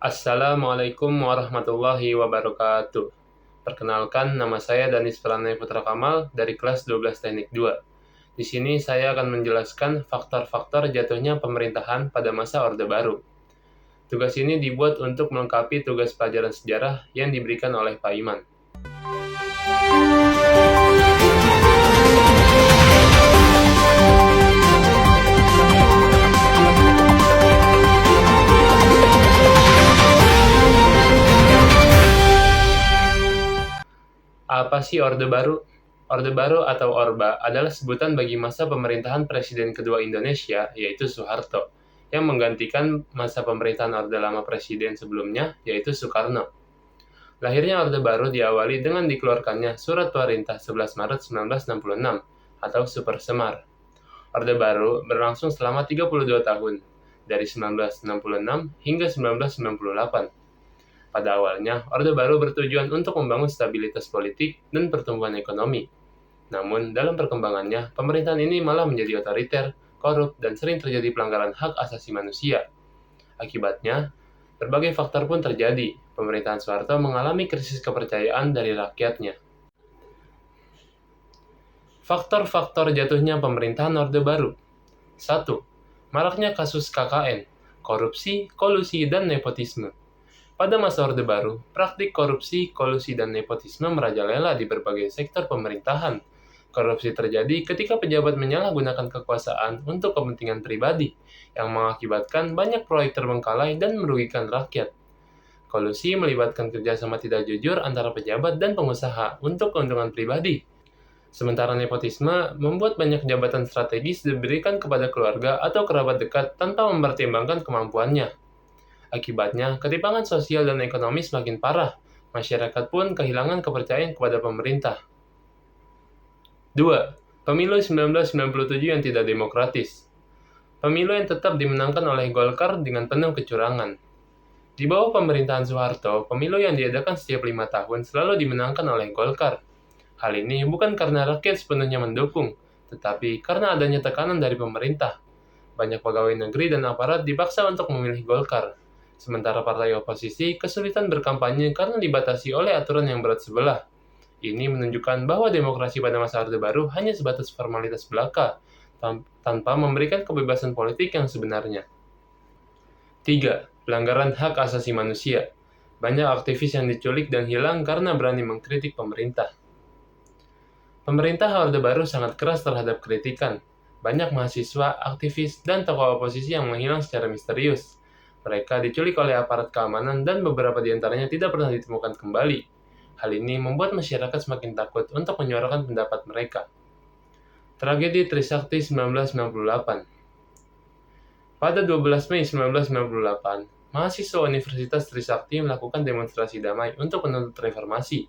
Assalamualaikum warahmatullahi wabarakatuh. Perkenalkan, nama saya Danis Pranay Putra Kamal dari kelas 12 Teknik 2. Di sini saya akan menjelaskan faktor-faktor jatuhnya pemerintahan pada masa Orde Baru. Tugas ini dibuat untuk melengkapi tugas pelajaran sejarah yang diberikan oleh Pak Iman. Apa sih Orde Baru? Orde Baru atau Orba adalah sebutan bagi masa pemerintahan Presiden kedua Indonesia, yaitu Soeharto, yang menggantikan masa pemerintahan Orde Lama Presiden sebelumnya, yaitu Soekarno. Lahirnya Orde Baru diawali dengan dikeluarkannya Surat Perintah 11 Maret 1966 atau Super Semar. Orde Baru berlangsung selama 32 tahun, dari 1966 hingga 1998. Pada awalnya, Orde Baru bertujuan untuk membangun stabilitas politik dan pertumbuhan ekonomi. Namun, dalam perkembangannya, pemerintahan ini malah menjadi otoriter, korup, dan sering terjadi pelanggaran hak asasi manusia. Akibatnya, berbagai faktor pun terjadi. Pemerintahan Soeharto mengalami krisis kepercayaan dari rakyatnya. Faktor-faktor jatuhnya pemerintahan Orde Baru. 1. Maraknya kasus KKN, korupsi, kolusi, dan nepotisme. Pada masa Orde Baru, praktik korupsi, kolusi, dan nepotisme merajalela di berbagai sektor pemerintahan. Korupsi terjadi ketika pejabat menyalahgunakan kekuasaan untuk kepentingan pribadi, yang mengakibatkan banyak proyek terbengkalai dan merugikan rakyat. Kolusi melibatkan kerjasama tidak jujur antara pejabat dan pengusaha untuk keuntungan pribadi. Sementara nepotisme membuat banyak jabatan strategis diberikan kepada keluarga atau kerabat dekat tanpa mempertimbangkan kemampuannya. Akibatnya, ketimpangan sosial dan ekonomi semakin parah. Masyarakat pun kehilangan kepercayaan kepada pemerintah. 2. Pemilu 1997 yang tidak demokratis. Pemilu yang tetap dimenangkan oleh Golkar dengan penuh kecurangan. Di bawah pemerintahan Soeharto, pemilu yang diadakan setiap 5 tahun selalu dimenangkan oleh Golkar. Hal ini bukan karena rakyat sepenuhnya mendukung, tetapi karena adanya tekanan dari pemerintah. Banyak pegawai negeri dan aparat dipaksa untuk memilih Golkar. Sementara partai oposisi kesulitan berkampanye karena dibatasi oleh aturan yang berat sebelah. Ini menunjukkan bahwa demokrasi pada masa Orde Baru hanya sebatas formalitas belaka, tanpa memberikan kebebasan politik yang sebenarnya. 3. Pelanggaran hak asasi manusia. Banyak aktivis yang diculik dan hilang karena berani mengkritik pemerintah. Pemerintah Orde Baru sangat keras terhadap kritikan. Banyak mahasiswa, aktivis, dan tokoh oposisi yang menghilang secara misterius. Mereka diculik oleh aparat keamanan dan beberapa di antaranya tidak pernah ditemukan kembali. Hal ini membuat masyarakat semakin takut untuk menyuarakan pendapat mereka. Tragedi Trisakti 1998. Pada 12 Mei 1998, mahasiswa Universitas Trisakti melakukan demonstrasi damai untuk menuntut reformasi.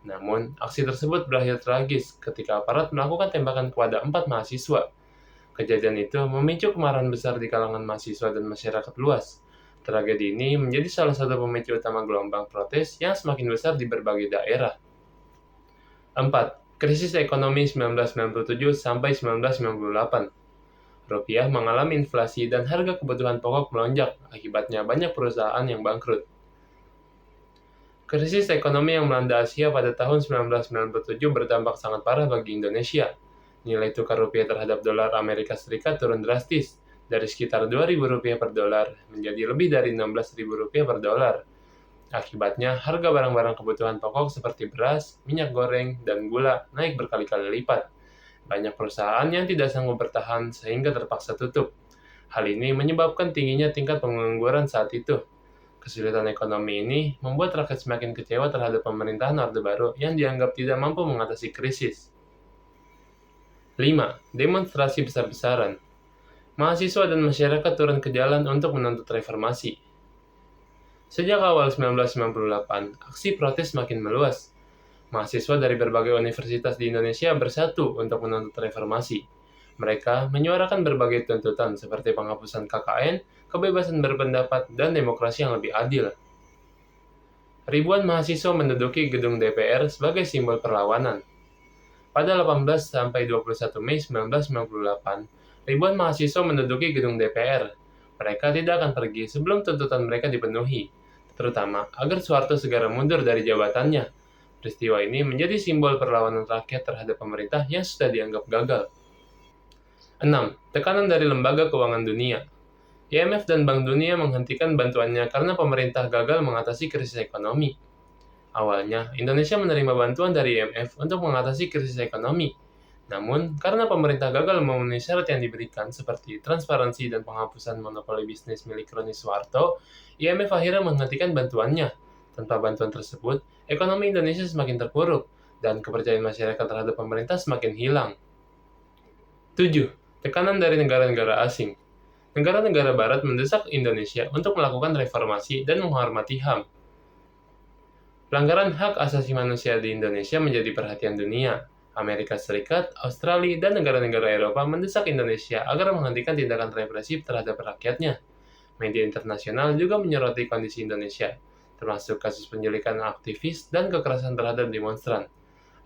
Namun, aksi tersebut berakhir tragis ketika aparat melakukan tembakan kepada 4 mahasiswa. Kejadian itu memicu kemarahan besar di kalangan mahasiswa dan masyarakat luas. Tragedi ini menjadi salah satu pemicu utama gelombang protes yang semakin besar di berbagai daerah. 4. Krisis ekonomi 1997 sampai 1998. Rupiah mengalami inflasi dan harga kebutuhan pokok melonjak, akibatnya banyak perusahaan yang bangkrut. Krisis ekonomi yang melanda Asia pada tahun 1997 berdampak sangat parah bagi Indonesia. Nilai tukar rupiah terhadap dolar Amerika Serikat turun drastis, dari sekitar Rp2.000 per dolar menjadi lebih dari Rp16.000 per dolar. Akibatnya, harga barang-barang kebutuhan pokok seperti beras, minyak goreng, dan gula naik berkali-kali lipat. Banyak perusahaan yang tidak sanggup bertahan sehingga terpaksa tutup. Hal ini menyebabkan tingginya tingkat pengangguran saat itu. Kesulitan ekonomi ini membuat rakyat semakin kecewa terhadap pemerintahan Orde Baru yang dianggap tidak mampu mengatasi krisis. 5. Demonstrasi besar-besaran. Mahasiswa dan masyarakat turun ke jalan untuk menuntut reformasi. Sejak awal 1998, aksi protes semakin meluas. Mahasiswa dari berbagai universitas di Indonesia bersatu untuk menuntut reformasi. Mereka menyuarakan berbagai tuntutan seperti penghapusan KKN, kebebasan berpendapat, dan demokrasi yang lebih adil. Ribuan mahasiswa menduduki gedung DPR sebagai simbol perlawanan. Pada 18-21 Mei 1998, ribuan mahasiswa menduduki gedung DPR. Mereka tidak akan pergi sebelum tuntutan mereka dipenuhi. terutama agar Soeharto segera mundur dari jabatannya. Peristiwa ini menjadi simbol perlawanan rakyat terhadap pemerintah yang sudah dianggap gagal. 6. Tekanan dari lembaga keuangan dunia. IMF dan Bank Dunia menghentikan bantuannya karena pemerintah gagal mengatasi krisis ekonomi. Awalnya, Indonesia menerima bantuan dari IMF untuk mengatasi krisis ekonomi. Namun, karena pemerintah gagal memenuhi syarat yang diberikan seperti transparansi dan penghapusan monopoli bisnis milik Roni Soeharto, IMF akhirnya menghentikan bantuannya. Tanpa bantuan tersebut, ekonomi Indonesia semakin terpuruk, dan kepercayaan masyarakat terhadap pemerintah semakin hilang. 7. Tekanan dari negara-negara asing. Negara-negara barat mendesak Indonesia untuk melakukan reformasi dan menghormati HAM. Pelanggaran hak asasi manusia di Indonesia menjadi perhatian dunia. Amerika Serikat, Australia, dan negara-negara Eropa mendesak Indonesia agar menghentikan tindakan represif terhadap rakyatnya. Media internasional juga menyoroti kondisi Indonesia, termasuk kasus penculikan aktivis dan kekerasan terhadap demonstran.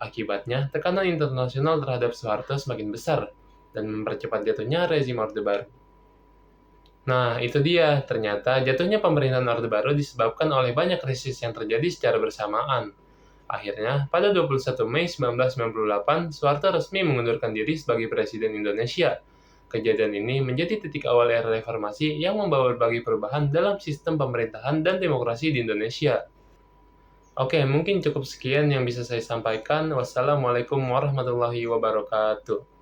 Akibatnya, tekanan internasional terhadap Soeharto semakin besar dan mempercepat jatuhnya rezim Orde Baru. Nah, itu dia. Ternyata jatuhnya pemerintahan Orde Baru disebabkan oleh banyak krisis yang terjadi secara bersamaan. Akhirnya, pada 21 Mei 1998, Soeharto resmi mengundurkan diri sebagai Presiden Indonesia. Kejadian ini menjadi titik awal era reformasi yang membawa berbagai perubahan dalam sistem pemerintahan dan demokrasi di Indonesia. Oke, mungkin cukup sekian yang bisa saya sampaikan. Wassalamualaikum warahmatullahi wabarakatuh.